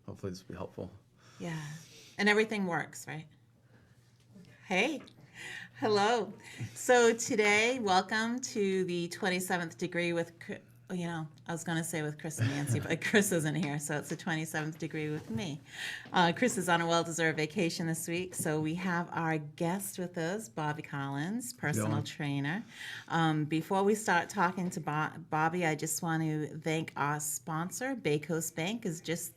hopefully this will be helpful. Yeah. And everything works, right? Hey. Hello. So today, welcome to the 27th degree with, I was going to say with Chris and Nancy, but Chris isn't here, so it's the 27th degree with me. Chris is on a well-deserved vacation this week, so we have our guest with us, Bobby Collins, How's it personal going? trainer. Before we start talking to Bobby, I just want to thank our sponsor, Bay Coast Bank is just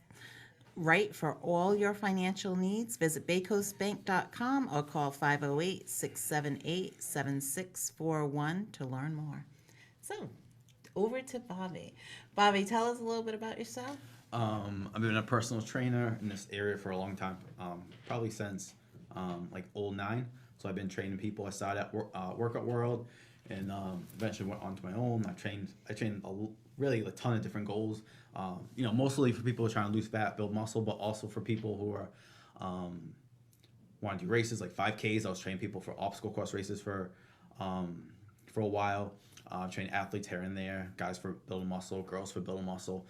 right for all your financial needs. Visit baycoastbank.com or call 508-678-7641 to learn more. So, over to Bobby. Bobby, tell us a little bit about yourself. I've been a personal trainer in this area for a long time, probably since like '09. So I've been training people. I started at Workout World, and eventually went on to my own. I trained really a ton of different goals. Mostly for people who are trying to lose fat, build muscle, but also for people who are want to do races like 5Ks. I was training people for obstacle course races for a while. Train athletes here and there, guys for building muscle, girls for building muscle.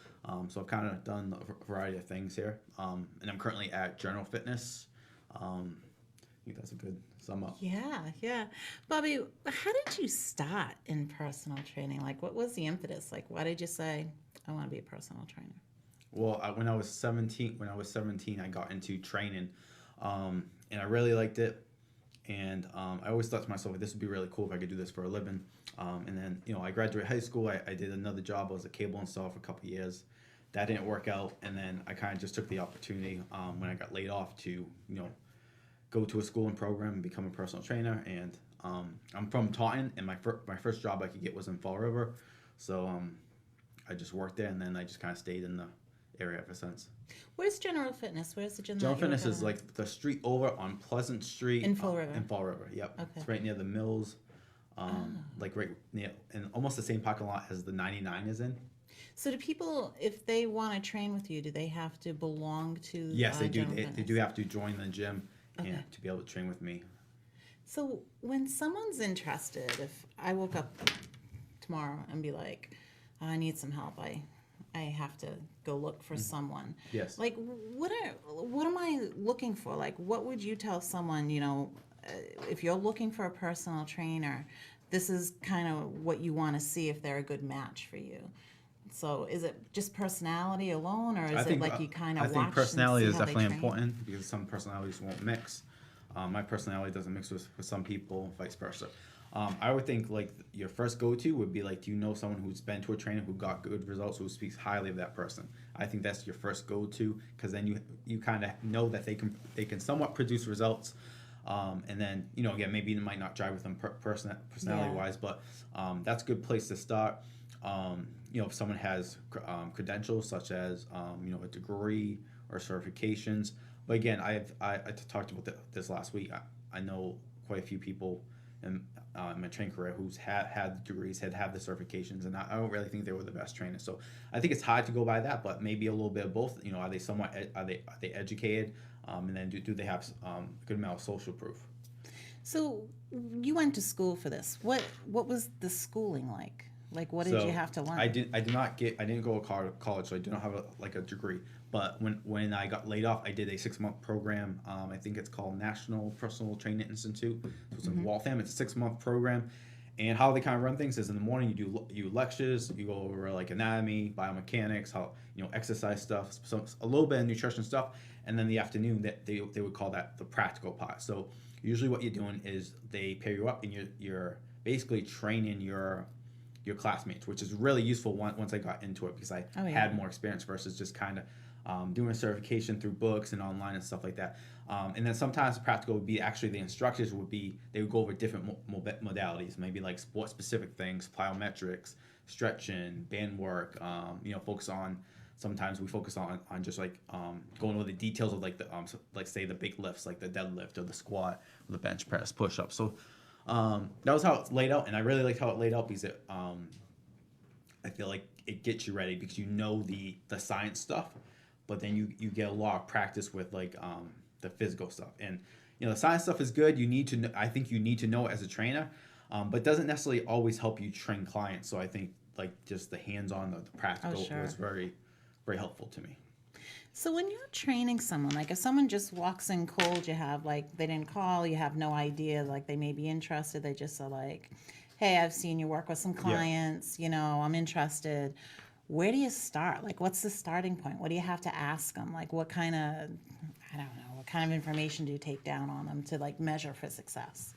So I've kind of done a variety of things here. And I'm currently at General Fitness. I think that's a good sum up. Yeah, yeah. Bobby, how did you start in personal training? Like, what was the impetus? Like, why did you say, I want to be a personal trainer? Well, when I was 17, I got into training, and I really liked it. And I always thought to myself, like, this would be really cool if I could do this for a living. And then, I graduated high school. I did another job. I was a cable installer for a couple of years. That didn't work out. And then I kind of just took the opportunity when I got laid off to, go to a school and program and become a personal trainer. And I'm from Taunton, and my first job I could get was in Fall River. So I just worked there, and then I just kind of stayed in the area ever since. Where's General Fitness? Where's the gym General that you're Fitness working is at? like the street over on Pleasant Street. In Fall River. In Fall River, yep. Okay. It's right near the mills, like right near, and almost the same parking lot as the 99 is in. So do people, if they want to train with you, do they have to belong to Yes, they do. General They Fitness? do have to join the gym Okay. and to be able to train with me. So when someone's interested, if I woke up tomorrow and be like, I need some help, I have to go look for someone. Yes. Like, what am I looking for? Like, what would you tell someone, if you're looking for a personal trainer, this is kind of what you want to see if they're a good match for you. So is it just personality alone, or is it like you kind of I watch think personality and is see how they definitely train? important because some personalities won't mix. My personality doesn't mix with some people, vice versa. I would think like your first go-to would be like, do you know someone who's been to a trainer who got good results, who speaks highly of that person? I think that's your first go-to because then you kind of know that they can somewhat produce results. And then again, maybe it might not jive with them personality wise, but that's a good place to start. If someone has credentials such as a degree or certifications. But again, I talked about this last week. I know quite a few people in my training career who's had the degrees, had the certifications, and I don't really think they were the best trainers. So I think it's hard to go by that, but maybe a little bit of both. Are they are they educated, and then do they have a good amount of social proof? So you went to school for this. What was the schooling like? Like, what did you have to learn? I didn't go to college, so I do not have a degree. But when I got laid off, I did a 6-month program. I think it's called National Personal Training Institute. So it's in Waltham. It's a 6-month program. And how they kind of run things is in the morning you do lectures, you go over like anatomy, biomechanics, how exercise stuff, a little bit of nutrition stuff, and then the afternoon that they would call that the practical part. So usually what you're doing is they pair you up and you're basically training your classmates, which is really useful once I got into it because I had more experience versus just kind of doing a certification through books and online and stuff like that. And then sometimes practical would be actually the instructors they would go over different modalities, maybe like sport specific things, plyometrics, stretching, band work. Sometimes we focus on just like going over the details of like the like say the big lifts like the deadlift or the squat or the bench press, push up. So that was how it's laid out, and I really liked how it laid out because I feel like it gets you ready because the science stuff, but then you get a lot of practice with like the physical stuff. And the science stuff is good. I think you need to know it as a trainer, but doesn't necessarily always help you train clients. So I think like just the hands-on, the practical was very, very helpful to me. So when you're training someone, like if someone just walks in cold, you have like they didn't call, you have no idea, like they may be interested, they just are like, hey, I've seen you work with some Yeah. clients, I'm interested. Where do you start? Like what's the starting point? What do you have to ask them? Like what kind of, I don't know, what kind of information do you take down on them to like measure for success?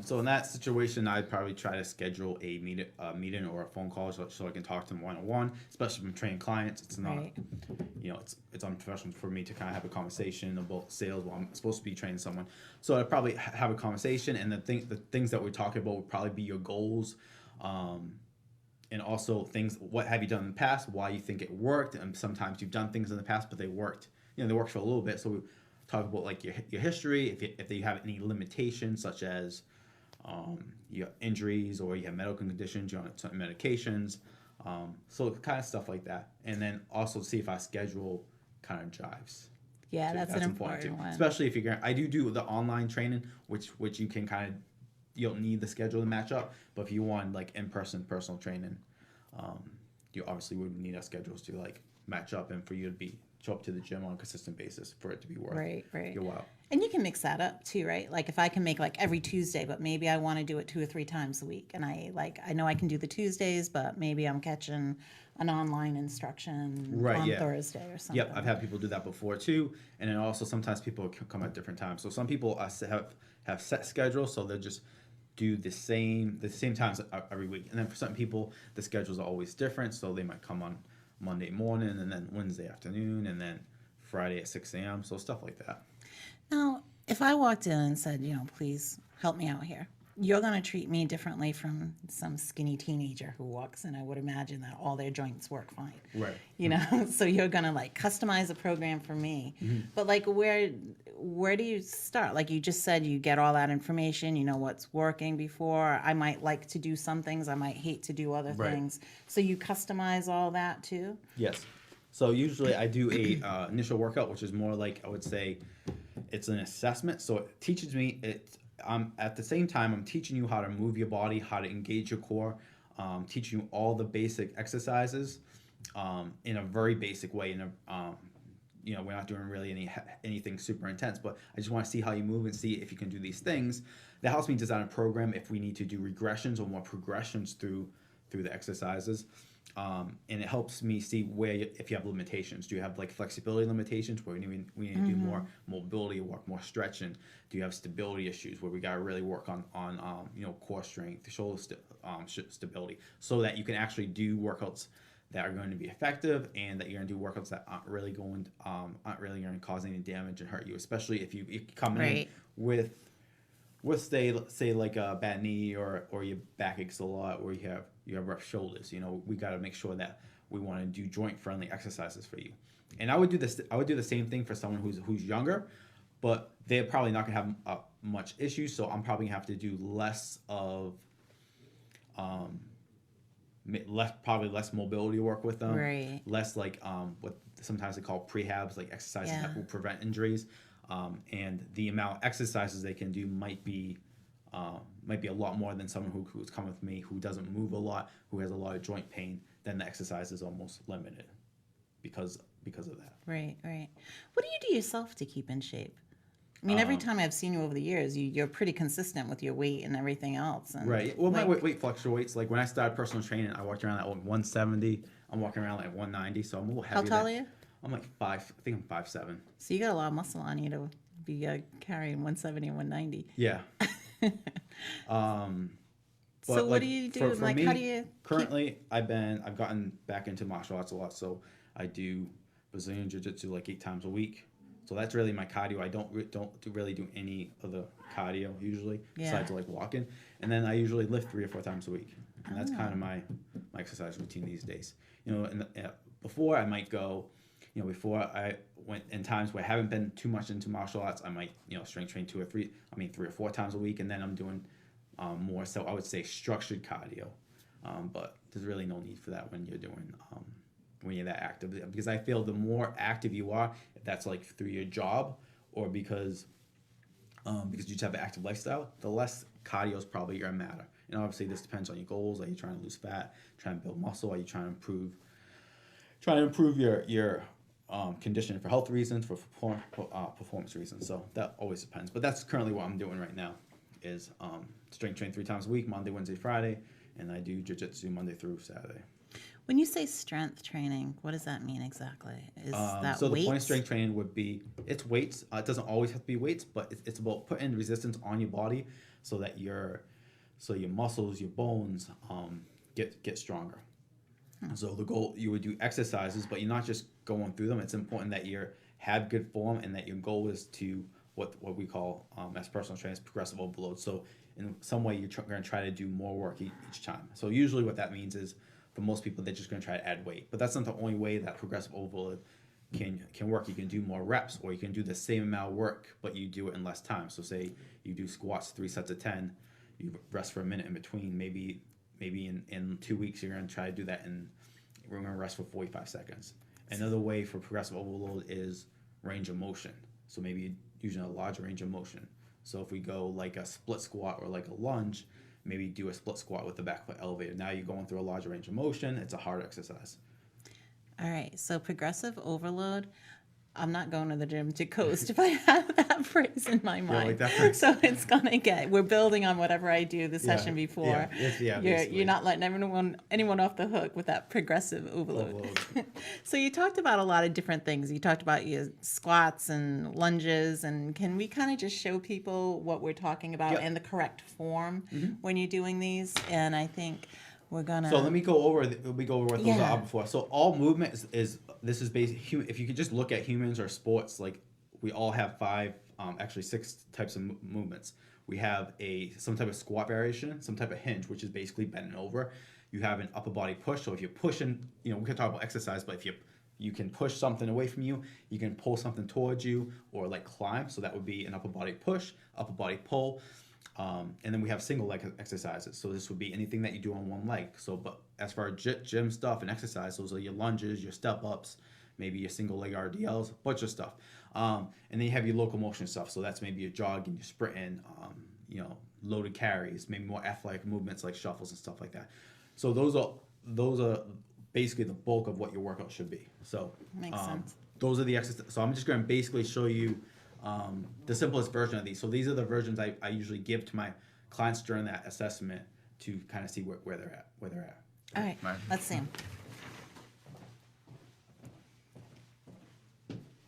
So in that situation, I'd probably try to schedule a meeting or a phone call so I can talk to them one on one. Especially when I'm training clients, it's not, Right. it's unprofessional for me to kind of have a conversation about sales while I'm supposed to be training someone. So I'd probably have a conversation, and the things that we're talking about would probably be your goals, and also things. What have you done in the past? Why you think it worked? And sometimes you've done things in the past, but they worked. They worked for a little bit. So we talk about like your history, if you have any limitations such as you have injuries or you have medical conditions, you're on certain medications, so kind of stuff like that. And then also see if our schedule kind of jives. Yeah, Too. that's an important important too. one. Especially if you're going. I do the online training, which you can kind of, you don't need the schedule to match up. But if you want like in-person personal training, you obviously would need our schedules to like match up and for you to show up to the gym on a consistent basis for it to be worth Right. your while. And you can mix that up too, right? Like if I can make like every Tuesday, but maybe I want to do it 2 or 3 times a week. And I know I can do the Tuesdays, but maybe I'm catching an online instruction on Thursday or something. Yep, I've had people do that before too. And then also sometimes people come at different times. So some people have set schedules, so they'll just do the same times every week. And then for some people, the schedules are always different, so they might come on Monday morning and then Wednesday afternoon and then Friday at 6 a.m. So stuff like that. Now, if I walked in and said, please help me out here, you're going to treat me differently from some skinny teenager who walks in. I would imagine that all their joints work fine. Right. So you're going to like customize a program for me. Mm-hmm. But like where do you start? Like you just said, you get all that information, you know what's working before. I might like to do some things, I might hate to do other Right. things. So you customize all that too? Yes. So usually I do a initial workout, which is more like, I would say, it's an assessment. So it teaches me at the same time I'm teaching you how to move your body, how to engage your core, teaching you all the basic exercises in a very basic way. We're not doing really anything super intense, but I just want to see how you move and see if you can do these things. That helps me design a program if we need to do regressions or more progressions through the exercises. And it helps me see if you have limitations. Do you have like flexibility limitations where we need to do more mobility work, more stretching? Do you have stability issues where we got to really work on core strength, shoulder stability, so that you can actually do workouts that are going to be effective and that you're going to do workouts that aren't really going to cause any damage and hurt you, especially if you come in with say like a bad knee or your back aches a lot or you have rough shoulders. We got to make sure that we want to do joint friendly exercises for you. And I would do the same thing for someone who's younger, but they're probably not gonna have much issues. So I'm probably gonna have to do less mobility work with them, Right. less like what sometimes they call prehabs, like exercises that will prevent injuries. And the amount of exercises they can do might be a lot more than someone who's come with me who doesn't move a lot, who has a lot of joint pain. Then the exercise is almost limited because of that. Right. What do you do yourself to keep in shape? I mean, every time I've seen you over the years, you're pretty consistent with your weight and everything else. And right. Well, my weight fluctuates. Like when I started personal training, I walked around at 170. I'm walking around like 190, so I'm a little heavier. How tall are you? I'm like 5. I think I'm 5'7". So you got a lot of muscle on you to be carrying 170 and 190. Yeah. So what do you do? For me, how do you currently I've gotten back into martial arts a lot. So I do Brazilian jiu-jitsu like 8 times a week. So that's really my cardio. I don't really do any other cardio usually besides like walking. And then I usually lift 3 or 4 times a week. And that's kind of my exercise routine these days. Before I might go, before I went in times where I haven't been too much into martial arts, I might, strength train 3 or 4 times a week. And then I'm doing more, so I would say structured cardio. But there's really no need for that when you're doing, when you're that active. Because I feel the more active you are, if that's like through your job or because you just have an active lifestyle, the less cardio is probably going to matter. And obviously this depends on your goals. Are you trying to lose fat, trying to build muscle? Are you trying to improve your conditioning for health reasons, for performance reasons. So that always depends. But that's currently what I'm doing right now is strength train 3 times a week, Monday, Wednesday, Friday, and I do jiu-jitsu Monday through Saturday. When you say strength training, what does that mean exactly? Is that so weights? The point of strength training would be, it's weights. It doesn't always have to be weights, but it's about putting resistance on your body so that your muscles, your bones get stronger. So the goal, you would do exercises, but you're not just going through them. It's important that you have good form and that your goal is to what we call as personal trainers progressive overload. So in some way you're going to try to do more work each time. So usually what that means is for most people they're just going to try to add weight, but that's not the only way that progressive overload can work. You can do more reps, or you can do the same amount of work but you do it in less time. So say you do squats 3 sets of 10, you rest for a minute in between. Maybe in 2 weeks you're going to try to do that, and we're going to rest for 45 seconds. Another way for progressive overload is range of motion. So maybe you're using a large range of motion. So if we go like a split squat or like a lunge, maybe do a split squat with the back foot elevated. Now you're going through a larger range of motion. It's a hard exercise. All right, so progressive overload. I'm not going to the gym to coast if I have that phrase in my mind. Like that phrase. So it's gonna we're building on whatever I do the session before. You're not letting anyone off the hook with that progressive overload. So you talked about a lot of different things. You talked about your squats and lunges, and can we kind of just show people what we're talking about and the correct form when you're doing these? And I think we're gonna. So let me go over what those are before. So all movement is this is basically, if you could just look at humans or sports, like we all have 6 types of movements. We have some type of squat variation, some type of hinge, which is basically bending over. You have an upper body push. So if you're pushing, we can talk about exercise, but if you can push something away from you, you can pull something towards you, or like climb. So that would be an upper body push, upper body pull. And then we have single leg exercises. So this would be anything that you do on one leg. So, but as far as gym stuff and exercise, those are your lunges, your step ups, maybe your single leg RDLs, bunch of stuff. And then you have your locomotion stuff. So that's maybe your jogging, your sprinting, loaded carries, maybe more athletic movements like shuffles and stuff like that. So those are basically the bulk of what your workout should be. So makes sense. Those are the exercises. So I'm just going to basically show you the simplest version of these. So these are the versions I usually give to my clients during that assessment to kind of see where they're at. All right, let's see.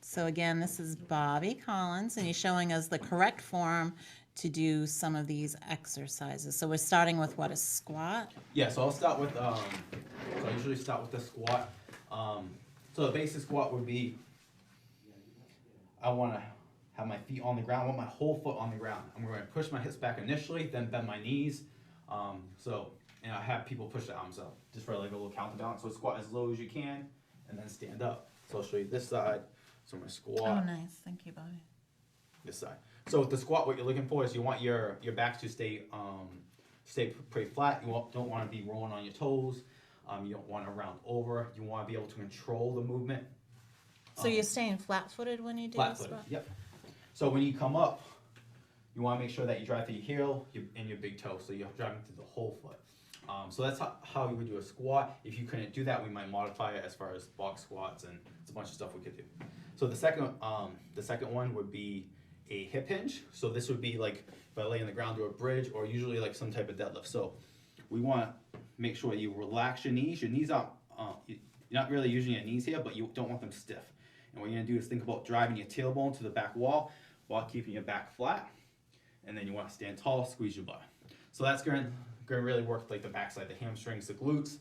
So again, this is Bobby Collins, and he's showing us the correct form to do some of these exercises. So we're starting with what, a squat? Yeah, so I'll start with, so I usually start with the squat. So the basic squat would be, I want to have my feet on the ground. I want my whole foot on the ground. I'm going to push my hips back initially, then bend my knees. And I have people push the arms up just for like a little counterbalance. So squat as low as you can, and then stand up. So I'll show you this side. So I'm going to squat. Oh, nice. Thank you, Bobby. This side. So with the squat, what you're looking for is you want your back to stay pretty flat. You don't want to be rolling on your toes. You don't want to round over. You want to be able to control the movement. So you're staying flat-footed when you do this? Flat-footed, yep. So when you come up, you want to make sure that you drive through your heel and your big toe, so you're driving through the whole foot. So that's how you would do a squat. If you couldn't do that, we might modify it as far as box squats, and it's a bunch of stuff we could do. So the second one would be a hip hinge. So this would be like if I lay on the ground, do a bridge, or usually like some type of deadlift. So we want to make sure you relax your knees. Your knees aren't, you're not really using your knees here, but you don't want them stiff. And what you're going to do is think about driving your tailbone to the back wall while keeping your back flat. And then you want to stand tall, squeeze your butt. So that's going to really work like the backside, the hamstrings, the glutes.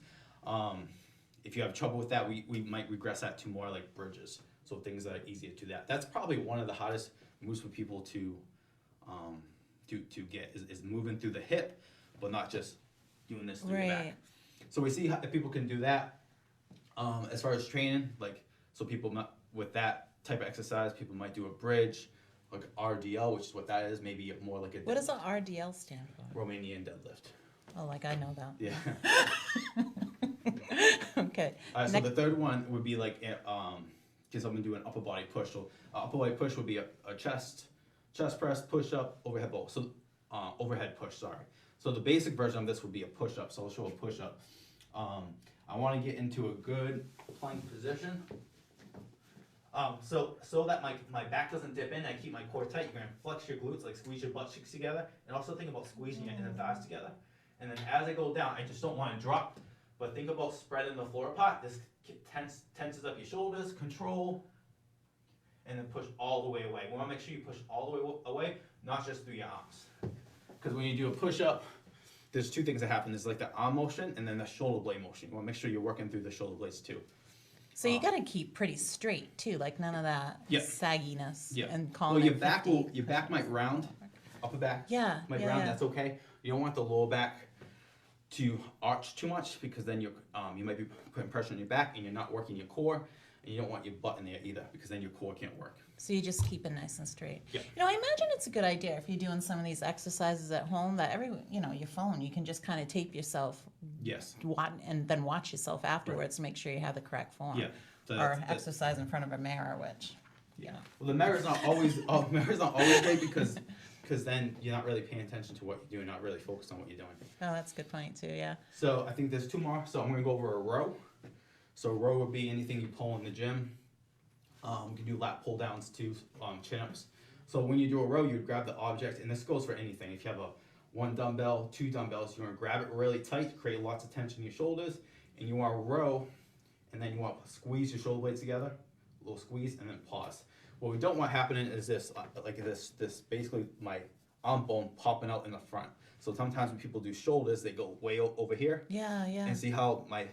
If you have trouble with that, we might regress that to more like bridges. So things that are easier to that. That's probably one of the hottest moves for people to get is moving through the hip, but not just doing this through the back. So we see how, if people can do that. As far as training, like so people with that type of exercise, people might do a bridge, like RDL, which is what that is. Maybe more like a. What does an RDL stand for? Romanian deadlift. Oh, like I know that. Yeah. Okay. So the third one would be like, because I'm gonna do an upper body push. So upper body push would be a chest press, push up, overhead pull. So overhead push. Sorry. So the basic version of this would be a push up. So I'll show a push up. I want to get into a good plank position. So that my back doesn't dip in, I keep my core tight. You're gonna flex your glutes, like squeeze your butt cheeks together, and also think about squeezing your inner thighs together. And then as I go down, I just don't want to drop, but think about spreading the floor apart. This tenses up your shoulders, control, and then push all the way away. We want to make sure you push all the way away, not just through your arms. Because when you do a push-up, there's two things that happen. There's like the arm motion and then the shoulder blade motion. You want to make sure you're working through the shoulder blades too. So you got to keep pretty straight too, like none of that sagginess. Yeah. And calling well, your back might round, upper back might round. That's okay. You don't want the lower back to arch too much because then you might be putting pressure on your back and you're not working your core, and you don't want your butt in there either because then your core can't work. So you just keep it nice and straight. Yeah. You know, I imagine it's a good idea if you're doing some of these exercises at home that your phone, you can just kind of tape yourself. Yes. And then watch yourself afterwards to make sure you have the correct form. Yeah. So or exercise in front of a mirror, which, you know. Well, the mirror's not always great because then you're not really paying attention to what you're doing, not really focused on what you're doing. Oh, that's a good point too, yeah. So I think there's two more. So I'm going to go over a row. So a row would be anything you pull in the gym. You can do lat pull downs too, chin ups. So when you do a row, you would grab the object, and this goes for anything. If you have one dumbbell, two dumbbells, you want to grab it really tight, create lots of tension in your shoulders, and you want to row, and then you want to squeeze your shoulder blades together, a little squeeze, and then pause. What we don't want happening is this basically my arm bone popping out in the front. So sometimes when people do shoulders, they go way over here. Yeah. And see how my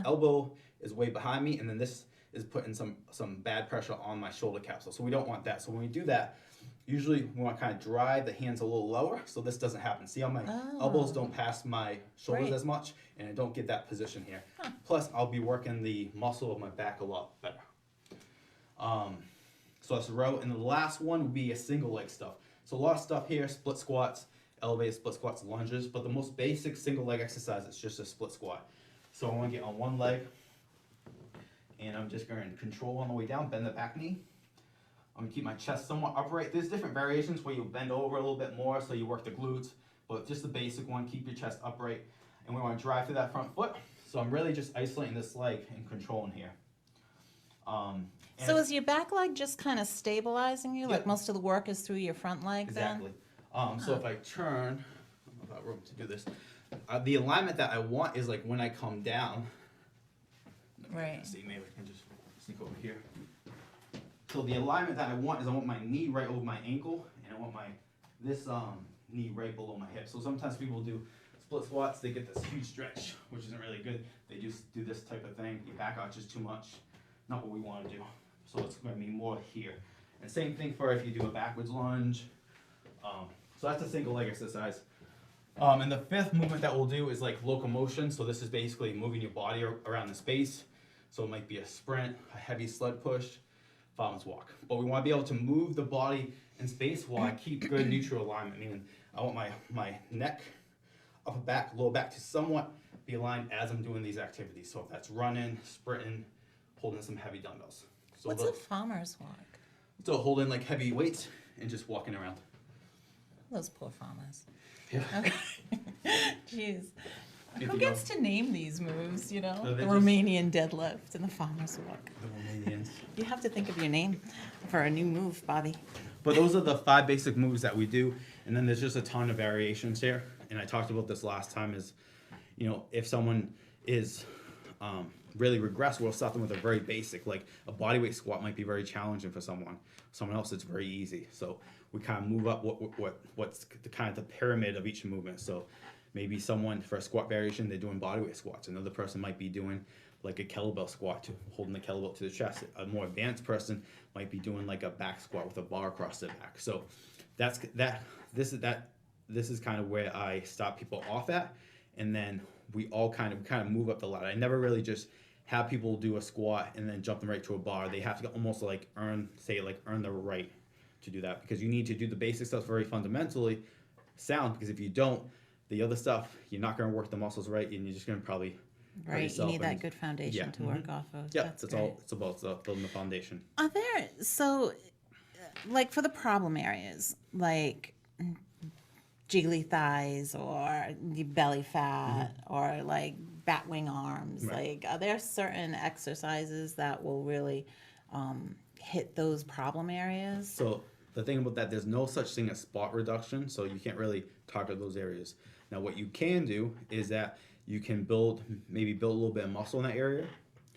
elbow is way behind me, and then this is putting some bad pressure on my shoulder capsule. So we don't want that. So when we do that, usually we want to kind of drive the hands a little lower so this doesn't happen. See how my elbows don't pass my shoulders as much, and I don't get that position here. Huh. Plus, I'll be working the muscle of my back a lot better. So that's a row. And the last one would be a single leg stuff. So a lot of stuff here, split squats, elevated split squats, lunges, but the most basic single leg exercise is just a split squat. So I want to get on one leg, and I'm just going to control on the way down, bend the back knee. I'm going to keep my chest somewhat upright. There's different variations where you bend over a little bit more so you work the glutes, but just the basic one, keep your chest upright. And we want to drive through that front foot. So I'm really just isolating this leg and controlling here. So is your back leg just kind of stabilizing you? Like most of the work is through your front leg exactly. So if I turn, I've got room to do this. The alignment that I want is like when I come down. Right. See, maybe I can just sneak over here. So the alignment that I want is I want my knee right over my ankle, and I want this knee right below my hip. So sometimes people do split squats, they get this huge stretch, which isn't really good. They just do this type of thing. Your back arches too much. Not what we want to do. So it's going to be more here. And same thing for if you do a backwards lunge. So that's a single leg exercise. And the fifth movement that we'll do is like locomotion. So this is basically moving your body around the space. So it might be a sprint, a heavy sled push, farmer's walk. But we want to be able to move the body in space while I keep good neutral alignment. Meaning I want my neck, upper back, lower back to somewhat be aligned as I'm doing these activities. So if that's running, sprinting, holding some heavy dumbbells. So what's a farmer's walk? So holding like heavy weights and just walking around. Those poor farmers. Yeah. Okay. Jeez. Who gets to name these moves, you know? No, the Romanian deadlift and the farmer's walk. The Romanians. You have to think of your name for a new move, Bobby. But those are the 5 basic moves that we do. And then there's just a ton of variations here. And I talked about this last time is, if someone is really regressed, we'll start them with a very basic, like a bodyweight squat might be very challenging for someone. Someone else, it's very easy. So we kind of move up what's the kind of the pyramid of each movement. So maybe someone for a squat variation, they're doing bodyweight squats. Another person might be doing like a kettlebell squat, holding the kettlebell to the chest. A more advanced person might be doing like a back squat with a bar across their back. So this is kind of where I stop people off at, and then we all kind of move up the ladder. I never really just have people do a squat and then jump them right to a bar. They have to almost like earn the right to do that, because you need to do the basic stuff very fundamentally sound, because if you don't, the other stuff, you're not going to work the muscles right, and you're just going to probably right. You need that good foundation to work off of. Yeah, that's all it's about, building the foundation. Are there, so like for the problem areas, like jiggly thighs or belly fat or like bat wing arms, Right. like are there certain exercises that will really hit those problem areas? So the thing about that, there's no such thing as spot reduction, so you can't really target those areas. Now, what you can do is that you can maybe build a little bit of muscle in that area,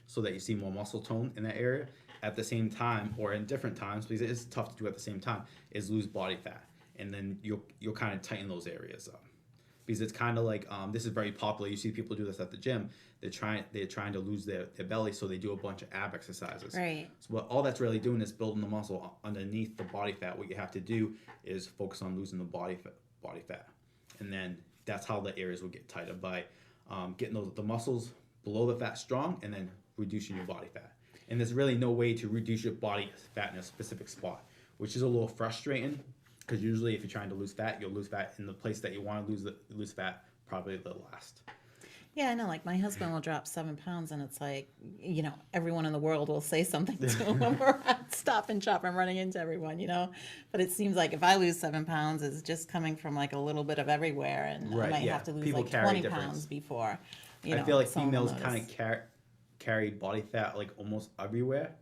so that you see more muscle tone in that area. At the same time, or in different times, because it's tough to do at the same time, is lose body fat, and then you'll kind of tighten those areas up. Because it's kind of like this is very popular. You see people do this at the gym. They're trying to lose their belly, so they do a bunch of ab exercises. Right. So all that's really doing is building the muscle underneath the body fat. What you have to do is focus on losing the body fat, and then that's how the areas will get tighter by getting the muscles below the fat strong, and then reducing your body fat. And there's really no way to reduce your body fat in a specific spot, which is a little frustrating, because usually if you're trying to lose fat, you'll lose fat in the place that you want to lose fat, probably the last. Yeah, I know. Like my husband will drop 7 pounds, and it's like, everyone in the world will say something to him when we're at Stop and Shop. I'm running into everyone, But it seems like if I lose 7 pounds, it's just coming from like a little bit of everywhere, and Right, I might yeah. have to lose People like carry 20 difference. pounds before. I feel like someone will females kind notice. of carry body fat like almost everywhere,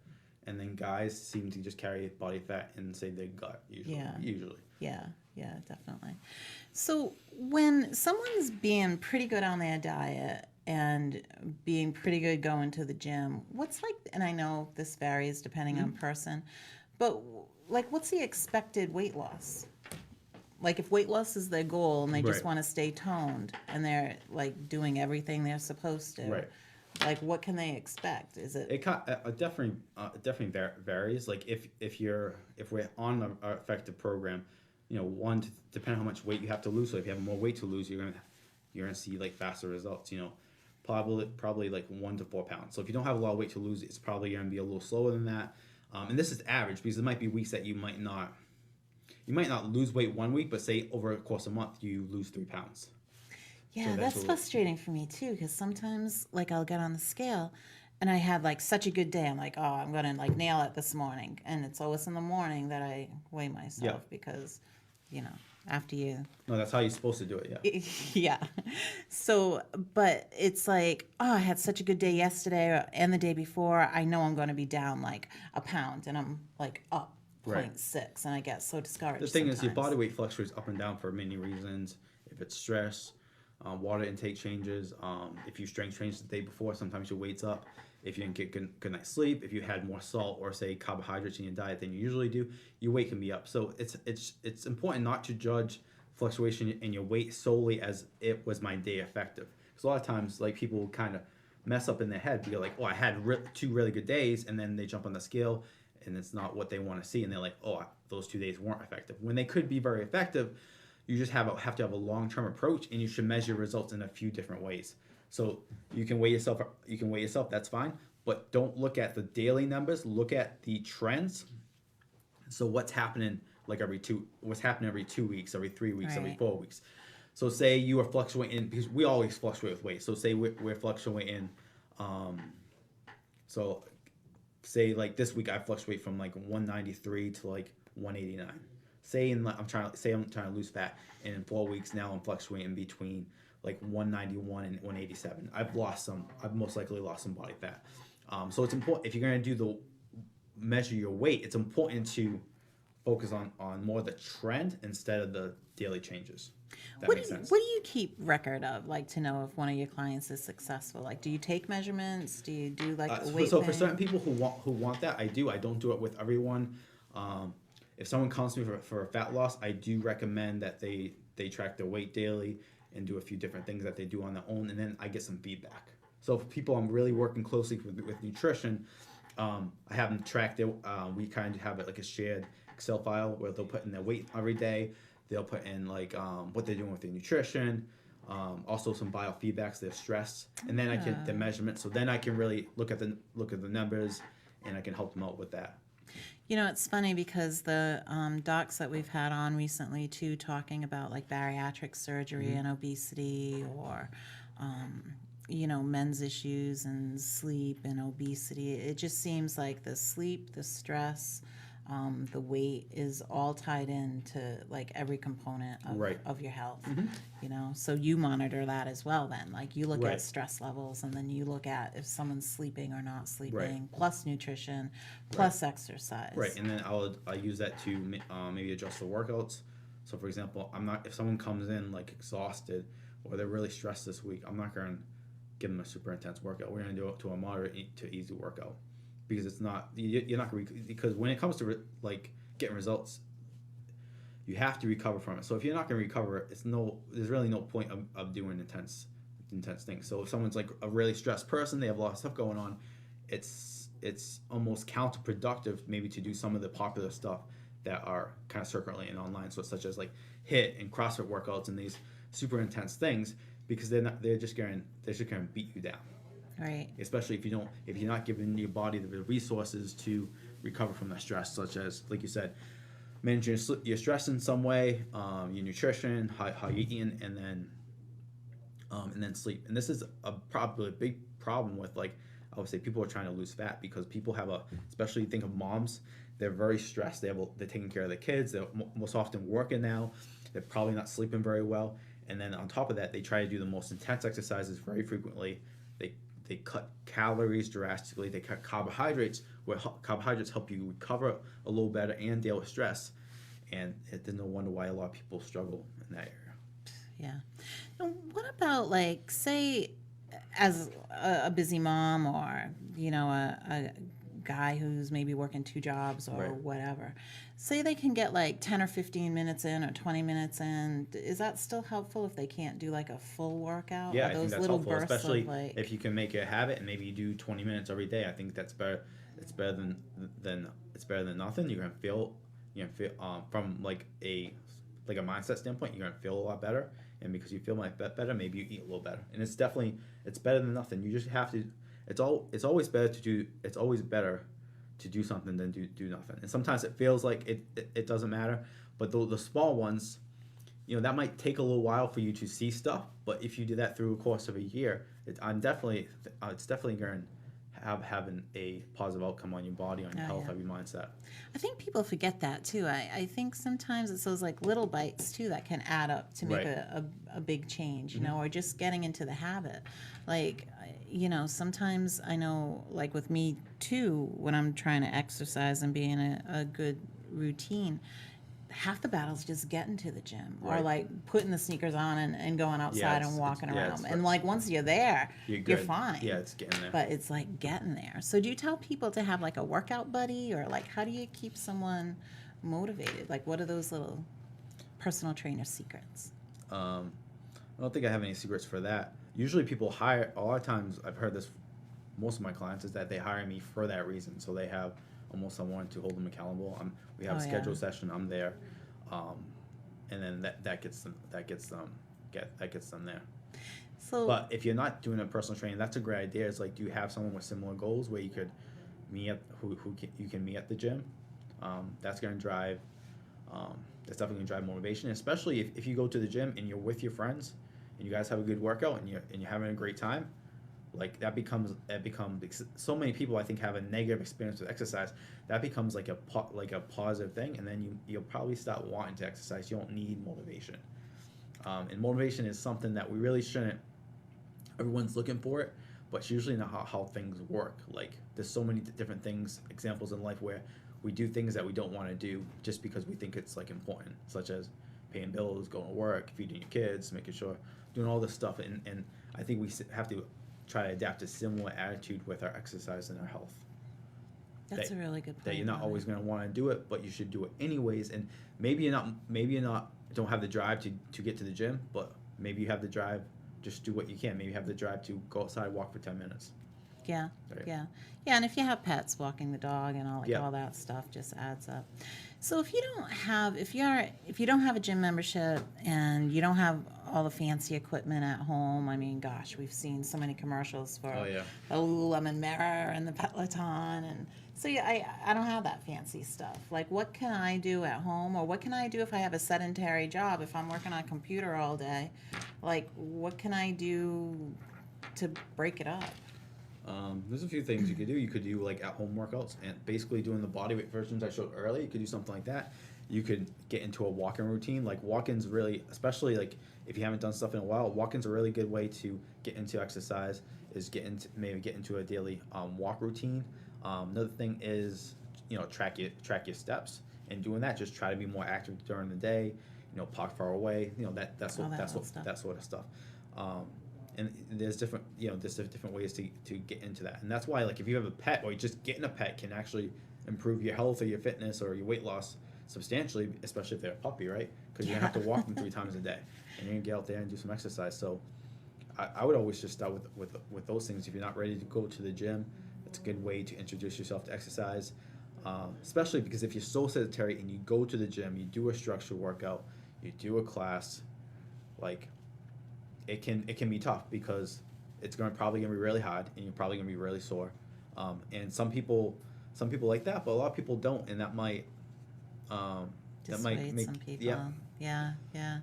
and then guys seem to just carry body fat in, say, their gut usually. Yeah. Usually. Yeah, definitely. So when someone's being pretty good on their diet and being pretty good going to the gym, what's like, and I know this varies depending on person, but like what's the expected weight loss? Like if weight loss is their goal and they just Right. want to stay toned and they're like doing everything they're supposed to, Right. like what can they expect? Is it It definitely varies. Like if we're on an effective program, depending on how much weight you have to lose. So if you have more weight to lose, you're gonna see like faster results. Probably like 1 to 4 pounds. So if you don't have a lot of weight to lose, it's probably gonna be a little slower than that. And this is average, because there might be weeks that you might not lose weight 1 week, but say over a course of a month you lose 3 pounds. Yeah, that's frustrating for me too, because sometimes like I'll get on the scale and I had like such a good day. I'm like, oh, I'm gonna like nail it this morning, and it's always in the morning that I weigh myself because, after you. No, that's how you're supposed to do it. Yeah. Yeah. So, but it's like, oh, I had such a good day yesterday and the day before. I know I'm going to be down like a pound, and I'm like up Right. 0.6, and I get so discouraged. The thing is, your sometimes. body weight fluctuates up and down for many reasons. If it's stress, water intake changes, if you strength trained the day before, sometimes your weight's up. If you didn't get good night's sleep, if you had more salt or say carbohydrates in your diet than you usually do, your weight can be up. So it's important not to judge fluctuation in your weight solely as it was my day effective. Because a lot of times, like people kind of mess up in their head. They're like, oh, I had 2 really good days, and then they jump on the scale, and it's not what they want to see, and they're like, oh, those 2 days weren't effective. When they could be very effective, you just have to have a long-term approach, and you should measure results in a few different ways. So you can weigh yourself. That's fine, but don't look at the daily numbers. Look at the trends. So what's happening every 2 weeks, every 3 weeks, every Right. 4 weeks. So say you are fluctuating, because we always fluctuate with weight. So say we're fluctuating. So say like this week I fluctuate from like 193 to like 189. I'm trying to lose fat, and in 4 weeks now I'm fluctuating between like 191 and 187. I've most likely lost some body fat. So it's important, if you're going to measure your weight, it's important to focus on more the trend instead of the daily changes. That makes sense. What do you keep record of, like to know if one of your clients is successful? Like, do you take measurements? Do you do like a weight So for thing? certain people who want that, I do. I don't do it with everyone. If someone comes to me for a fat loss, I do recommend that they track their weight daily and do a few different things that they do on their own, and then I get some feedback. So for people I'm really working closely with nutrition, I have them track their. We kind of have it like a shared Excel file where they'll put in their weight every day. They'll put in like what they're doing with their nutrition, also some biofeedbacks, their stress, and then the measurements. So then I can really look at the numbers, and I can help them out with that. It's funny because the docs that we've had on recently too, talking about like bariatric surgery and obesity, or men's issues and sleep and obesity. It just seems like the sleep, the stress, the weight is all tied into like every component of, Right. of your health. You know, so you monitor that as well then. Like you look Right. at stress levels, and then you look at if someone's sleeping or not sleeping, plus nutrition, plus exercise. Right, and then I use that to maybe adjust the workouts. So, for example, I'm not if someone comes in like exhausted or they're really stressed this week, I'm not going to give them a super intense workout. We're going to do it to a moderate to easy workout because it's not you're not going to because when it comes to like getting results, you have to recover from it. So if you're not going to recover, there's really no point of doing intense things. So if someone's like a really stressed person, they have a lot of stuff going on, it's almost counterproductive maybe to do some of the popular stuff that are kind of circulating online, so such as like HIIT and CrossFit workouts and these super intense things, because they're just going to beat you down. Right. Especially if you're not giving your body the resources to recover from that stress, such as like you said, managing your stress in some way, your nutrition, how you're eating, and then sleep. And this is probably a big problem with, like, I would say people are trying to lose fat because people have especially think of moms, they're very stressed. They're taking care of their kids. They're most often working now. They're probably not sleeping very well. And then on top of that, they try to do the most intense exercises very frequently. They cut calories drastically. They cut carbohydrates, where carbohydrates help you recover a little better and deal with stress. And there's no wonder why a lot of people struggle in that area. Yeah. And what about, like, say, as a busy mom, or, you know, a guy who's maybe working 2 jobs or whatever. Say they can get like 10 or 15 minutes in or 20 minutes in. Is that still helpful if they can't do like a full workout? Yeah, or I those think that's little helpful, bursts especially of, like, if you can make it a habit and maybe you do 20 minutes every day. I think that's better. It's better than nothing. You're gonna feel from like a mindset standpoint, you're gonna feel a lot better. And because you feel better, maybe you eat a little better. And it's better than nothing. You just have to. It's always better to do something than do nothing. And sometimes it feels like it doesn't matter, but the small ones, that might take a little while for you to see stuff. But if you do that through a course of a year, it's definitely going to having a positive outcome on your body, on your health, on your mindset. I think people forget that too. I think sometimes it's those like little bites too that can add up to make a big change, or just getting into the habit. Like, sometimes I know, like with me too, when I'm trying to exercise and be in a good routine, half the battle's just getting to the gym or like putting the sneakers on and going outside and walking around. And like once you're there, you're fine. Yeah, it's getting there. But it's like getting there. So do you tell people to have like a workout buddy, or like how do you keep someone motivated? Like what are those little personal trainer secrets? I don't think I have any secrets for that. Usually people hire, a lot of times I've heard this, most of my clients, is that they hire me for that reason. So they have almost someone to hold them accountable. We have a scheduled session. I'm there, and then that gets them there. So, but if you're not doing a personal training, that's a great idea. It's like, do you have someone with similar goals where you could meet at you can meet at the gym? That's going to drive. That's definitely going to drive motivation, especially if you go to the gym and you're with your friends and you guys have a good workout and you're having a great time. Like that becomes so many people I think have a negative experience with exercise. That becomes like a positive thing, and then you'll probably start wanting to exercise. You don't need motivation, and motivation is something that we really shouldn't. Everyone's looking for it, but it's usually not how things work. Like there's so many different examples in life where we do things that we don't want to do just because we think it's like important, such as paying bills, going to work, feeding your kids, making sure, doing all this stuff, and I think we have to try to adapt a similar attitude with our exercise and our health. That's a really good point. That you're not always going to want to do it, but you should do it anyways. And maybe you're not don't have the drive to get to the gym, but maybe you have the drive. Just do what you can. Maybe you have the drive to go outside, walk for 10 minutes. Yeah, right. yeah. And if you have pets, walking the dog and all that stuff just adds up. So if you don't have a gym membership and you don't have all the fancy equipment at home, I mean, gosh, we've seen so many commercials for the Lululemon mirror and the Peloton, and so I don't have that fancy stuff. Like, what can I do at home, or what can I do if I have a sedentary job? If I'm working on a computer all day, like, what can I do to break it up? There's a few things you could do. You could do like at-home workouts and basically doing the bodyweight versions I showed earlier. You could do something like that. You could get into a walking routine. Like walk-ins really, especially like if you haven't done stuff in a while, walk-ins a really good way to get into exercise. Is maybe get into a daily walk routine. Another thing is track your steps, and doing that just try to be more active during the day. Park far away. That sort of stuff. And there's different ways to get into that, and that's why like if you have a pet or you just getting a pet can actually improve your health or your fitness or your weight loss substantially, especially if they're a puppy, right? Because you're gonna have to walk them 3 times a day, and you're gonna get out there and do some exercise. So I would always just start with those things. If you're not ready to go to the gym, it's a good way to introduce yourself to exercise, especially because if you're so sedentary and you go to the gym, you do a structured workout, you do a class, like it can be tough because it's probably gonna be really hard and you're probably gonna be really sore, and some people like that, but a lot of people don't, and that might Dissuade make some people. Yeah.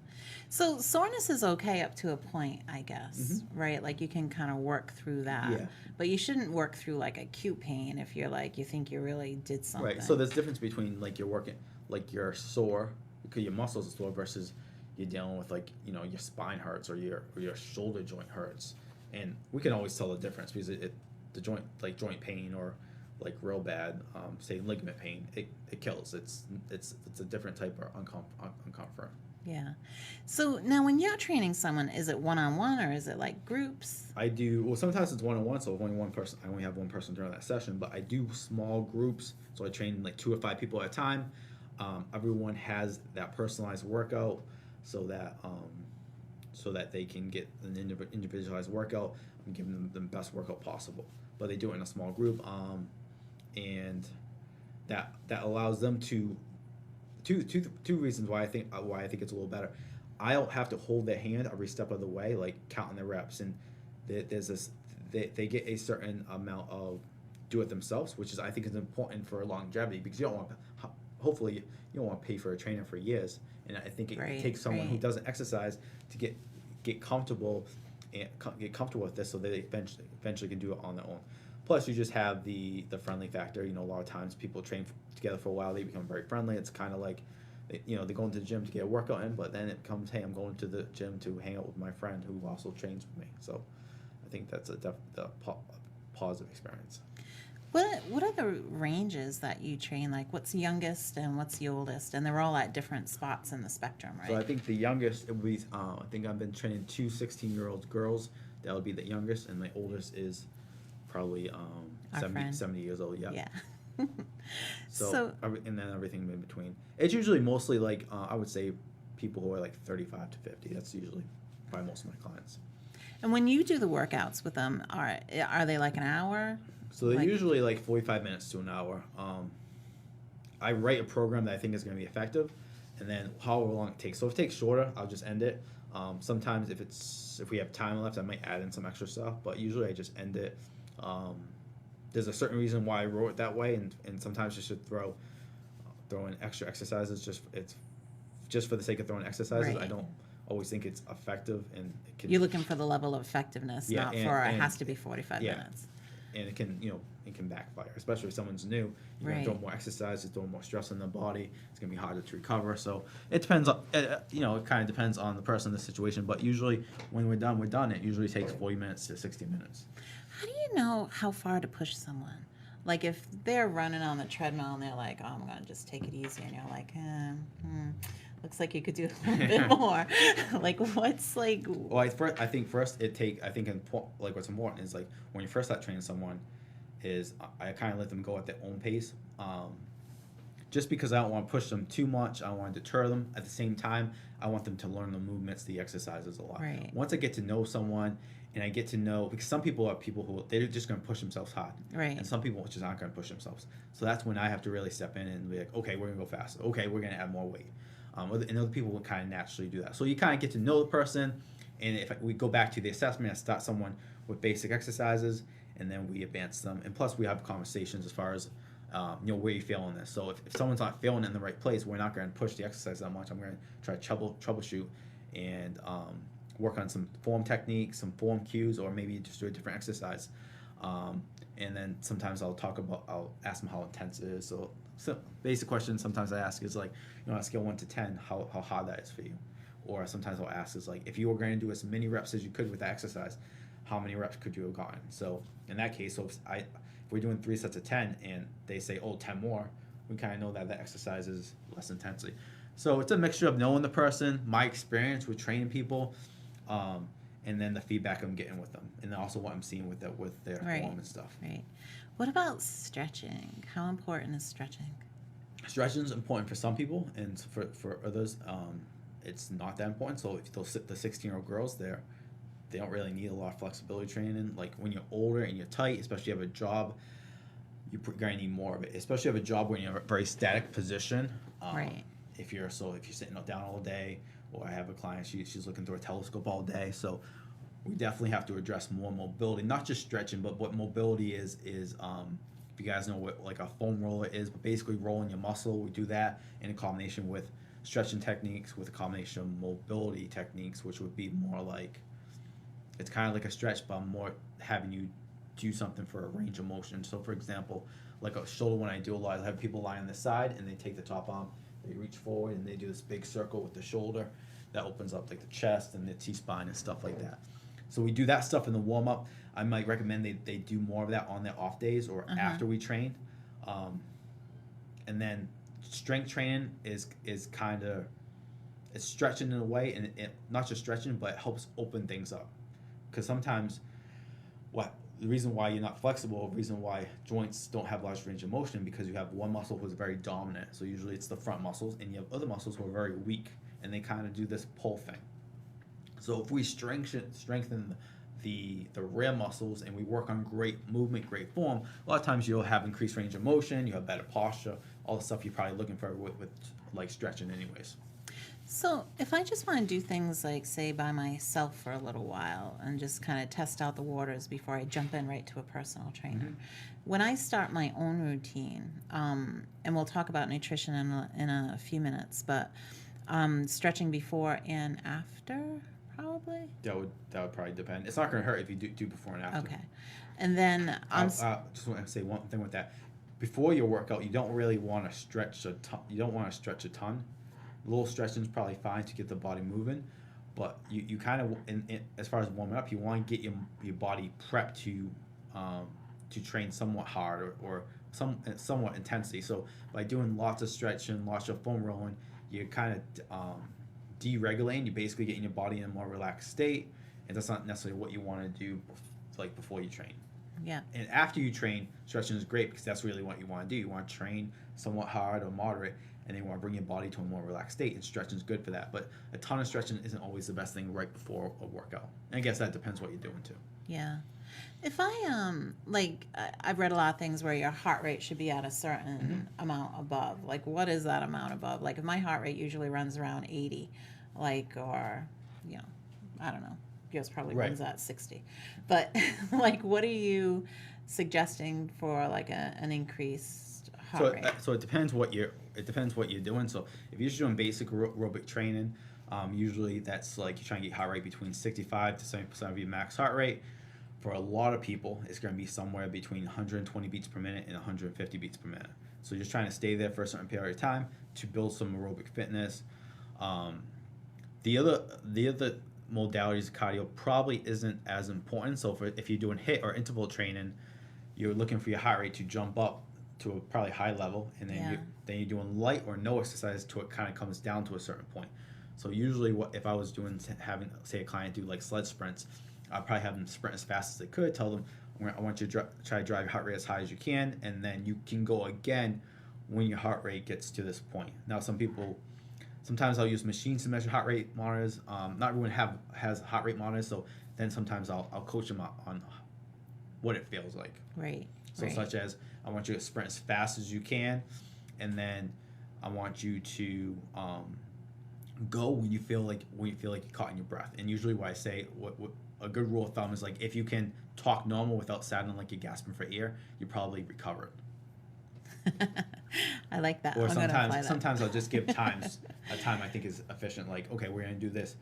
So soreness is okay up to a point, I guess, right? Like you can kind of work through that, Yeah. but you shouldn't work through like acute pain if you're like you think you really did something. Right. So there's a difference between like you're working, like you're sore because your muscles are sore versus you're dealing with like your spine hurts or your shoulder joint hurts, and we can always tell the difference because the joint pain or like real bad say ligament pain, it kills. It's a different type of uncomfort. Yeah. So now when you're training someone, is it one-on-one or is it like groups? I do, well, sometimes it's one-on-one, so only one person. I only have one person during that session, but I do small groups, so I train like 2 or 5 people at a time. Everyone has that personalized workout so that they can get an individualized workout. I'm giving them the best workout possible, but they do it in a small group, and that allows them to two reasons why I think it's a little better. I don't have to hold their hand every step of the way, like counting their reps, and there's this they get a certain amount of do it themselves, which is I think is important for longevity because you don't want hopefully you don't want to pay for a trainer for years, and I think it takes someone who doesn't exercise to get comfortable and get comfortable with this so they eventually can do it on their own. Plus, you just have the friendly factor. A lot of times people train together for a while, they become very friendly. It's kind of like, they go into the gym to get a workout in, but then it becomes, hey, I'm going to the gym to hang out with my friend who also trains with me. So I think that's a positive experience. What are the ranges that you train? Like, what's the youngest and what's the oldest? And they're all at different spots in the spectrum, right? So I think the youngest, it would be, I think I've been training 2 16-year-old girls. That would be the youngest, and my oldest is probably 70 years old. Yeah. So and then everything in between. It's usually mostly like I would say people who are like 35 to 50. That's usually probably most of my clients. And when you do the workouts with them, are they like an hour? So they're usually like 45 minutes to an hour. I write a program that I think is going to be effective, and then however long it takes. So if it takes shorter, I'll just end it. Sometimes if we have time left, I might add in some extra stuff, but usually I just end it. There's a certain reason why I wrote it that way, and sometimes just to throw in extra exercises. It's just for the sake of throwing exercises. Right. I don't always think it's effective, and it can, you're looking for the level of effectiveness, not it has to be 45 minutes. And it can backfire, especially if someone's new. You're gonna throw more exercise, it's throwing more stress on the body. It's gonna be harder to recover. So it depends on, it kind of depends on the person, the situation. But usually when we're done. It usually takes 40 minutes to 60 minutes. How do you know how far to push someone? Like if they're running on the treadmill and they're like, oh, I'm gonna just take it easy, and you're like, looks like you could do a little bit more. Like what's like? Well, I think what's important is like when you first start training someone, is I kind of let them go at their own pace. Just because I don't want to push them too much, I don't want to deter them. At the same time, I want them to learn the movements, the exercises a lot. Right. Once I get to know someone, and I get to know, because some people are people who they're just going to push themselves hard, right? And some people just aren't going to push themselves. So that's when I have to really step in and be like, okay, we're going to go faster. Okay, we're going to add more weight. And other people will kind of naturally do that. So you kind of get to know the person, and if we go back to the assessment, I start someone with basic exercises, and then we advance them. And plus, we have conversations as far as where you feel in this. So if someone's not feeling in the right place, we're not going to push the exercise that much. I'm going to try to troubleshoot and work on some form techniques, some form cues, or maybe just do a different exercise. And then sometimes I'll ask them how intense it is. So basic question sometimes I ask is like, on a scale 1 to 10, how hard that is for you. Or sometimes I'll ask is like, if you were going to do as many reps as you could with the exercise, how many reps could you have gotten? So in that case, if we're doing 3 sets of 10 and they say, 10 more, we kind of know that the exercise is less intensity. So it's a mixture of knowing the person, my experience with training people, and then the feedback I'm getting with them, and then also what I'm seeing with their form and stuff. Right. What about stretching? How important is stretching? Stretching is important for some people, and for others, it's not that important. So if the 16-year-old girls there, they don't really need a lot of flexibility training. Like when you're older and you're tight, especially if you have a job, you're going to need more of it. Especially if you have a job where you're in a very static position. Right. If you're sitting down all day, or I have a client, she's looking through a telescope all day. So we definitely have to address more mobility, not just stretching, but what mobility is if you guys know what like a foam roller is, but basically rolling your muscle. We do that in combination with stretching techniques, with a combination of mobility techniques, which would be more like, it's kind of like a stretch, but I'm more having you do something for a range of motion. So for example, like a shoulder one I do a lot, I have people lie on the side and they take the top arm, they reach forward and they do this big circle with the shoulder that opens up like the chest and the T-spine and stuff like that. So we do that stuff in the warm-up. I might recommend they do more of that on their off days or after we train. And then strength training is kind of, it's stretching in a way, and it not just stretching, but it helps open things up. Because sometimes the reason why you're not flexible, the reason why joints don't have large range of motion, because you have one muscle who's very dominant. So usually it's the front muscles, and you have other muscles who are very weak, and they kind of do this pull thing. So if we strengthen the rear muscles and we work on great movement, great form, a lot of times you'll have increased range of motion, you have better posture, all the stuff you're probably looking for with like stretching anyways. So if I just want to do things like, say, by myself for a little while and just kind of test out the waters before I jump in right to a personal trainer, when I start my own routine, and we'll talk about nutrition in a few minutes, but stretching before and after, probably? That would probably depend. It's not going to hurt if you do before and after. Okay. And then just want to say one thing with that. Before your workout, you don't really want to stretch a ton. You don't want to stretch a ton. A little stretching is probably fine to get the body moving, but you kind of, as far as warming up, you want to get your body prepped to train somewhat hard or somewhat intensity. So by doing lots of stretching, lots of foam rolling, you're kind of deregulating. You're basically getting your body in a more relaxed state, and that's not necessarily what you want to do like before you train. Yeah. And after you train, stretching is great because that's really what you want to do. You want to train somewhat hard or moderate, and then you want to bring your body to a more relaxed state, and stretching is good for that. But a ton of stretching isn't always the best thing right before a workout. And I guess that depends what you're doing too. Yeah. If I've read a lot of things where your heart rate should be at a certain amount above. Like, what is that amount above? Like, if my heart rate usually runs around 80, or, I don't know. Yours probably runs at 60. But, what are you suggesting for, an increased heart rate? So it depends what you're doing. So if you're just doing basic aerobic training, usually that's like you're trying to get heart rate between 65 to 70% of your max heart rate. For a lot of people, it's going to be somewhere between 120 beats per minute and 150 beats per minute. So you're just trying to stay there for a certain period of time to build some aerobic fitness. The other modalities of cardio probably isn't as important. So if you're doing HIIT or interval training, you're looking for your heart rate to jump up to a probably high level, and then you're doing light or no exercise till it kind of comes down to a certain point. So usually, if I was having say a client do like sled sprints, I'd probably have them sprint as fast as they could. Tell them, I want you to try to drive your heart rate as high as you can, and then you can go again when your heart rate gets to this point. Now, sometimes I'll use machines to measure heart rate monitors. Not everyone has heart rate monitors, so then sometimes I'll coach them on what it feels like. Right. So such as, I want you to sprint as fast as you can, and then I want you to go when you feel like you're caught in your breath. And usually what I say, what a good rule of thumb is, like, if you can talk normal without sounding like you're gasping for air, you're probably recovered. I like that. Or sometimes I'll just give a time I think is efficient. Like, okay, we're gonna do this,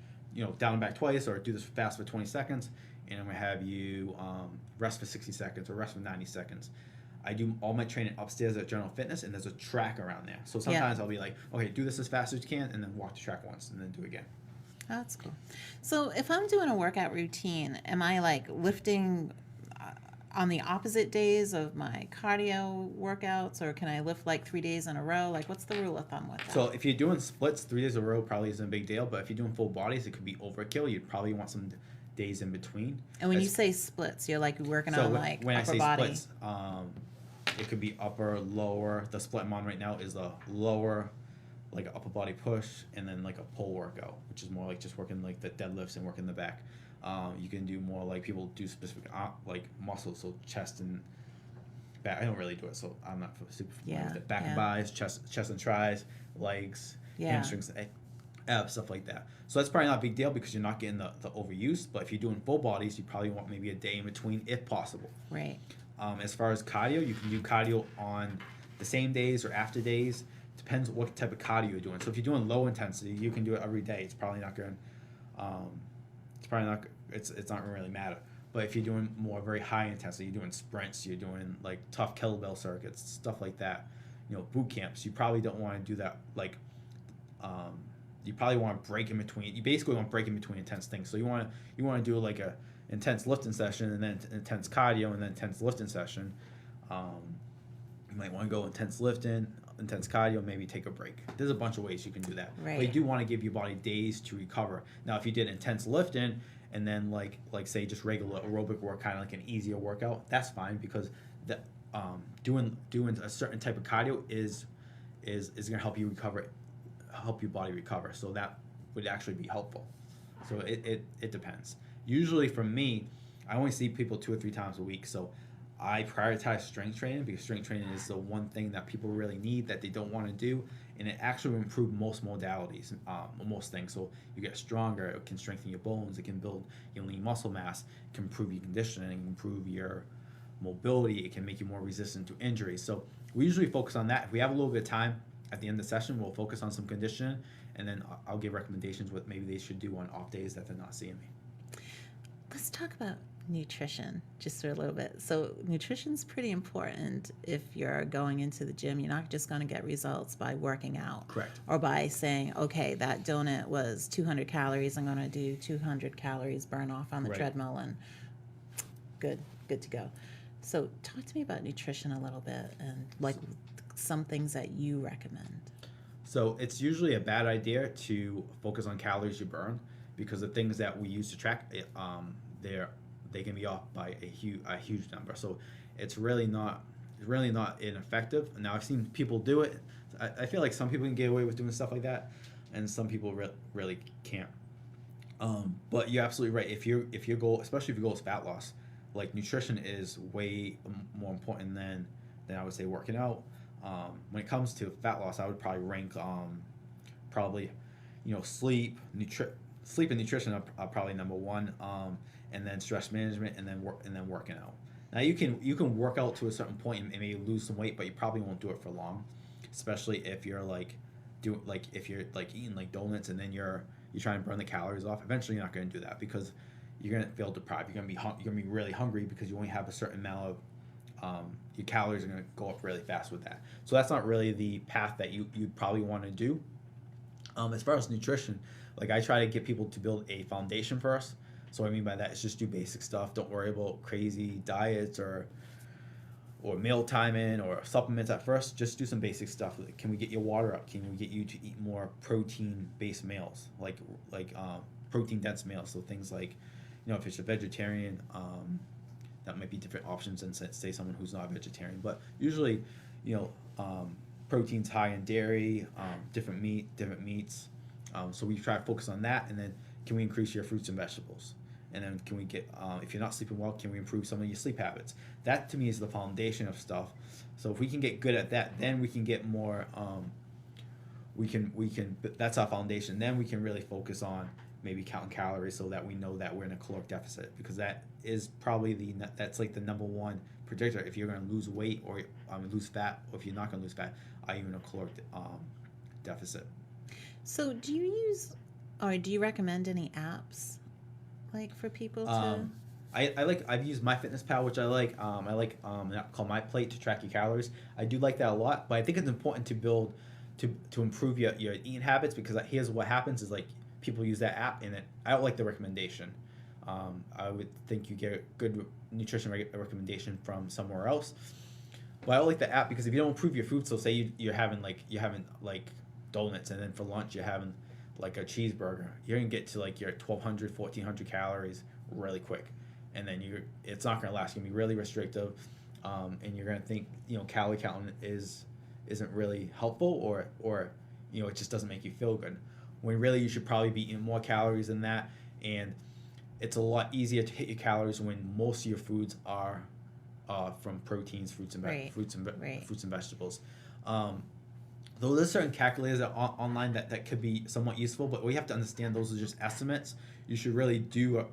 down and back twice, or do this fast for 20 seconds, and I'm gonna have you rest for 60 seconds or rest for 90 seconds. I do all my training upstairs at General Fitness, and there's a track around there. So sometimes I'll be like, okay, do this as fast as you can, and then walk the track once, and then do it again. Oh, that's cool. So if I'm doing a workout routine, am I like lifting on the opposite days of my cardio workouts, or can I lift like 3 days in a row? Like, what's the rule of thumb with that? So if you're doing splits 3 days in a row, probably isn't a big deal. But if you're doing full bodies, it could be overkill. You'd probably want some days in between. And when you say splits, you're like working on like when upper I say body. splits, it could be upper, lower. The split I'm on right now is a lower, like an upper body push, and then like a pull workout, which is more like just working like the deadlifts and working the back. You can do more like people do specific like muscles, so chest and back. I don't really do it, so I'm not super familiar with it. Back and buys, chest and tries, legs, hamstrings, abs, stuff like that. So that's probably not a big deal because you're not getting the overuse. But if you're doing full bodies, you probably want maybe a day in between if possible. Right. As far as cardio, you can do cardio on the same days or after days. Depends what type of cardio you're doing. So if you're doing low intensity, you can do it every day. It's probably not going. It's not gonna really matter. But if you're doing more very high intensity, you're doing sprints, you're doing like tough kettlebell circuits, stuff like that. Boot camps. You probably don't want to do that. Like, you probably want to break in between. You basically want to break in between intense things. So you want to do like a intense lifting session and then intense cardio and then intense lifting session. You might want to go intense lifting, intense cardio, maybe take a break. There's a bunch of ways you can do that. Right. But you do want to give your body days to recover. Now, if you did intense lifting and then like say just regular aerobic work, kind of like an easier workout, that's fine because doing a certain type of cardio is going to help you recover, help your body recover. So that would actually be helpful. So it depends. Usually for me, I only see people 2 or 3 times a week. So I prioritize strength training because strength training is the one thing that people really need that they don't want to do, and it actually will improve most modalities, most things. So you get stronger, it can strengthen your bones, it can build your lean muscle mass, it can improve your conditioning, improve your mobility, it can make you more resistant to injuries. So we usually focus on that. If we have a little bit of time at the end of the session, we'll focus on some conditioning, and then I'll give recommendations what maybe they should do on off days that they're not seeing me. Let's talk about nutrition just for a little bit. So nutrition's pretty important if you're going into the gym. You're not just going to get results by working out. Correct. Or by saying, okay, that donut was 200 calories. I'm going to do 200 calories burn off on the treadmill and good to go. So talk to me about nutrition a little bit and like some things that you recommend. So it's usually a bad idea to focus on calories you burn because the things that we use to track they can be off by a huge number. So it's really not ineffective. Now I've seen people do it. I feel like some people can get away with doing stuff like that, and some people really can't. But you're absolutely right. If your goal, especially if your goal is fat loss, like nutrition is way more important than I would say working out. When it comes to fat loss, I would probably rank sleep and nutrition are probably number one, and then stress management, and then working out. Now you can work out to a certain point and maybe lose some weight, but you probably won't do it for long, especially if you're eating like donuts and then you're trying to burn the calories off. Eventually, you're not going to do that because you're going to feel deprived. You're going to be really hungry because you only have a certain amount of your calories are going to go up really fast with that. So that's not really the path that you'd probably want to do. As far as nutrition, like I try to get people to build a foundation first. So what I mean by that is just do basic stuff. Don't worry about crazy diets or meal timing or supplements at first. Just do some basic stuff. Like, can we get your water up? Can we get you to eat more protein-based meals, like protein-dense meals? So things like, if it's a vegetarian, that might be different options than say someone who's not a vegetarian. But usually, protein's high in dairy, different meats. So we try to focus on that, and then can we increase your fruits and vegetables? And then can we get, if you're not sleeping well, can we improve some of your sleep habits? That to me is the foundation of stuff. So if we can get good at that, then we can get more, that's our foundation. Then we can really focus on maybe counting calories so that we know that we're in a caloric deficit, because that is probably that's like the number one predictor if you're going to lose weight or lose fat, or if you're not going to lose fat, are you in a caloric deficit? So do you recommend any apps like for people to? I've used MyFitnessPal, which I like. I like called My Plate to track your calories. I do like that a lot, but I think it's important to build to improve your eating habits, because here's what happens is like people use that app and I don't like the recommendation. I would think you get a good nutrition recommendation from somewhere else, but I don't like the app because if you don't improve your food, so say you're having like donuts, and then for lunch you're having like a cheeseburger, you're gonna get to like your 1200 1400 calories really quick, and then it's not gonna last. You're gonna be really restrictive, and you're gonna think calorie counting isn't really helpful, or it just doesn't make you feel good, when really you should probably be eating more calories than that. And it's a lot easier to hit your calories when most of your foods are from proteins, fruits and Right. fruits and Right. fruits and vegetables. Though there's certain calculators online that could be somewhat useful, but we have to understand those are just estimates. You should really do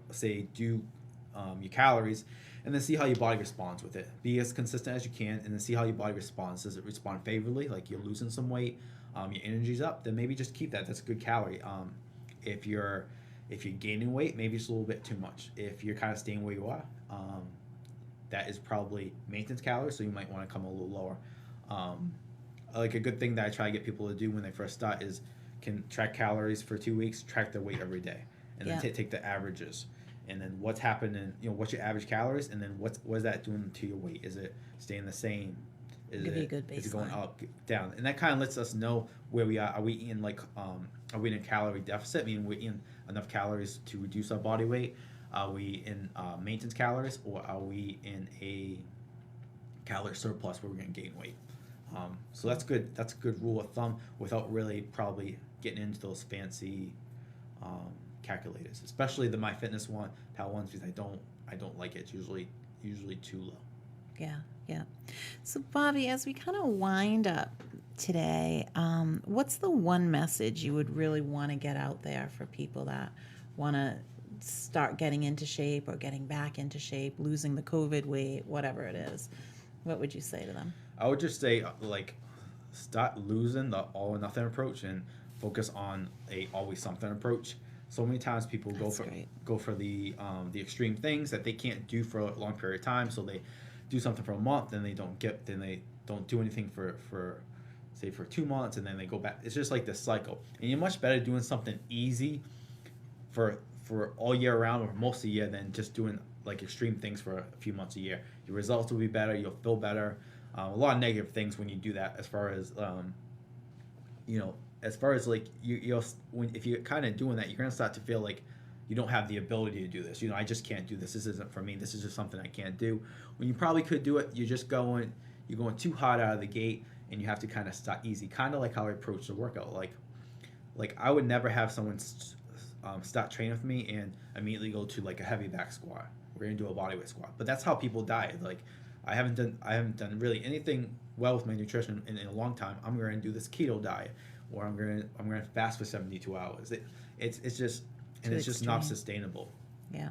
your calories, and then see how your body responds with it. Be as consistent as you can, and then see how your body responds. Does it respond favorably, like you're losing some weight, your energy's up? Then maybe just keep that. That's a good calorie. If you're gaining weight, maybe it's a little bit too much. If you're kind of staying where you are, that is probably maintenance calories, so you might want to come a little lower. Like a good thing that I try to get people to do when they first start is can track calories for 2 weeks, track their weight every day, and then take the averages, and then what's happening. What's your average calories, and then what is that doing to your weight? Is it staying the same? Is Give you a good is it going baseline. up, down? And that kind of lets us know where we are. Are we eating are we in a calorie deficit, meaning we're eating enough calories to reduce our body weight? Are we in maintenance calories, or are we in a calorie surplus where we're going to gain weight? So that's good. That's a good rule of thumb without really probably getting into those fancy calculators, especially the MyFitnessPal ones, because I don't like it. It's usually too low. Yeah, yeah. So, Bobby, as we kind of wind up today, what's the one message you would really want to get out there for people that want to start getting into shape or getting back into shape, losing the COVID weight, whatever it is? What would you say to them? I would just say start losing the all or nothing approach and focus on a always something approach. So many times people That's great. go for the extreme things that they can't do for a long period of time. So they do something for a month, then they don't do anything for say for 2 months, and then they go back. It's just like this cycle. And you're much better doing something easy for all year round or most of the year than just doing like extreme things for a few months a year. Your results will be better. You'll feel better. A lot of negative things when you do that, as far as like if you're kind of doing that, you're gonna start to feel like you don't have the ability to do this. I just can't do this. This isn't for me. This is just something I can't do. When you probably could do it, you're going too hard out of the gate, and you have to kind of start easy. Kind of like how I approach the workout. Like I would never have someone start training with me and immediately go to like a heavy back squat. We're gonna do a bodyweight squat. But that's how people diet. Like I haven't done really anything well with my nutrition in a long time. I'm gonna do this keto diet, or I'm gonna fast for 72 hours. It's just not sustainable. Yeah.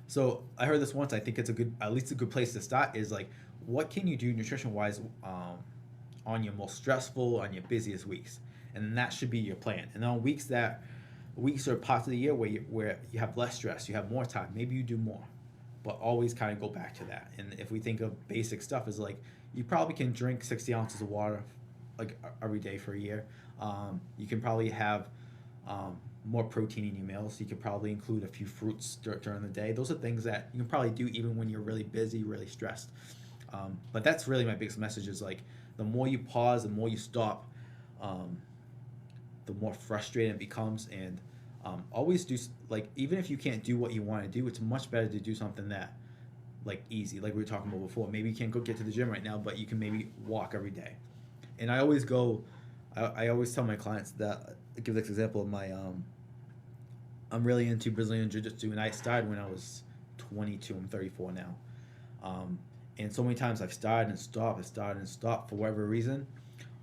So I heard this once. I think it's at least a good place to start is like, what can you do nutrition wise on your most stressful, on your busiest weeks, and that should be your plan. And on weeks or parts of the year where you have less stress, you have more time, maybe you do more, but always kind of go back to that. And if we think of basic stuff, is like you probably can drink 60 ounces of water like every day for a year. You can probably have more protein in your meals. You could probably include a few fruits during the day. Those are things that you can probably do even when you're really busy, really stressed. But that's really my biggest message is like the more you pause, the more you stop, the more frustrating it becomes. And always do, like, even if you can't do what you want to do, it's much better to do something that like easy, like we were talking about before. Maybe you can't go get to the gym right now, but you can maybe walk every day. And I always tell my clients that, I give this example of my I'm really into Brazilian Jiu-Jitsu, and I started when I was 22. I'm 34 now. And so many times I've started and stopped for whatever reason.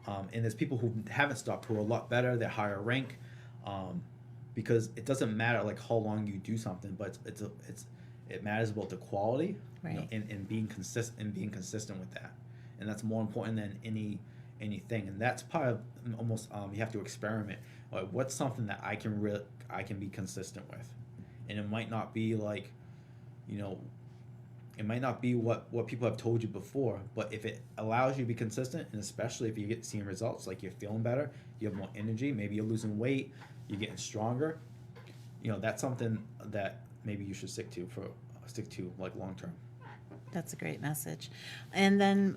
And there's people who haven't stopped who are a lot better, they're higher rank, because it doesn't matter like how long you do something, but it matters about the quality, Right. And being consistent with that, and that's more important than anything. And that's part of almost you have to experiment. Like, what's something that I can be consistent with, and it might not be like you know, it might not be what people have told you before, but if it allows you to be consistent, and especially if you get seeing results, like you're feeling better, you have more energy, maybe you're losing weight, you're getting stronger, you know, that's something that maybe you should stick to like long term. That's a great message. And then,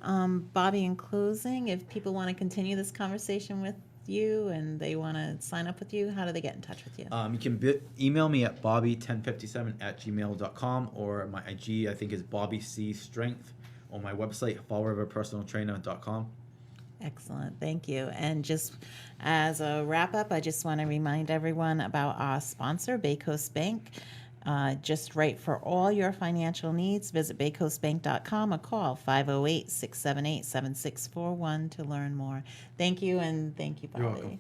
Bobby, in closing, if people want to continue this conversation with you and they want to sign up with you, how do they get in touch with you? You can email me at bobby1057@gmail.com, or my IG I think is Bobby C Strength, or my website fallriverpersonaltrainer.com. Excellent. Thank you. And just as a wrap up, I just want to remind everyone about our sponsor, Bay Coast Bank. Just right for all your financial needs, visit baycoastbank.com or call 508-678-7641 to learn more. Thank you, and thank you, Bobby. You're welcome.